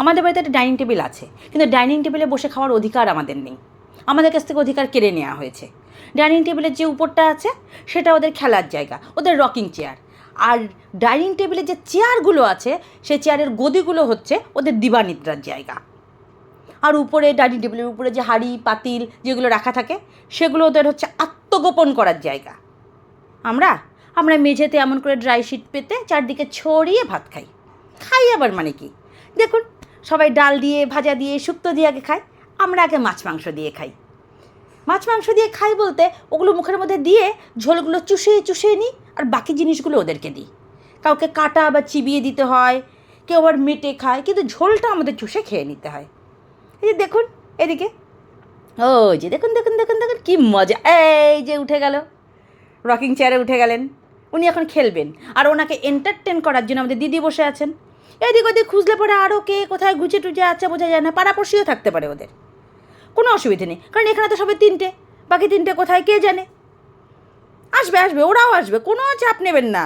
আমাদের বাড়িতে একটা ডাইনিং টেবিল আছে, কিন্তু ডাইনিং টেবিলে বসে খাওয়ার অধিকার আমাদের নেই। আমাদের কাছ থেকে অধিকার কেড়ে নেওয়া হয়েছে। ডাইনিং টেবিলের যে উপরটা আছে সেটা ওদের খেলার জায়গা, ওদের রকিং চেয়ার। আর ডাইনিং টেবিলে যে চেয়ারগুলো আছে সেই চেয়ারের গদিগুলো হচ্ছে ওদের দিবানিদ্রার জায়গা। আর উপরে ডাইনিং টেবিলের উপরে যে হাঁড়ি পাতিল যেগুলো রাখা থাকে সেগুলো ওদের হচ্ছে আত্মগোপন করার জায়গা। আমরা আমরা মেঝেতে এমন করে ড্রাই শিট পেতে চারদিকে ছড়িয়ে ভাত খাই। খাই আবার মানে কি, দেখুন সবাই ডাল দিয়ে ভাজা দিয়ে শুক্তো দিয়ে আগে খায়, আমরা আগে মাছ মাংস দিয়ে খাই। মাছ মাংস দিয়ে খাই বলতে ওগুলো মুখের মধ্যে দিয়ে ঝোলগুলো চুষিয়ে চুষিয়ে নিই, আর বাকি জিনিসগুলো ওদেরকে দিই। কাউকে কাটা বা চিবিয়ে দিতে হয়, কেউ আবার মেটে খায়, কিন্তু ঝোলটা আমাদের চুষে খেয়ে নিতে হয়। এই যে দেখুন এদিকে, ও যে দেখুন দেখুন দেখুন দেখুন কী মজা, এই যে উঠে গেল, রকিং চেয়ারে উঠে গেলেন, উনি এখন খেলবেন। আর ওনাকে এন্টারটেন করার জন্য আমাদের দিদি বসে আছেন। এদিক ওদিক খুঁজলে পরে আরও কে কোথায় গুছে টুচে আছে বোঝা যায় না, পাড়াপড়শিও থাকতে পারে ওদের, কোনো অসুবিধে নেই, কারণ এখানে তো সবাই তিনটে, বাকি তিনটে কোথায় কে জানে। আসবে আসবে, ওরাও আসবে, কোনো চাপ নেবেন না।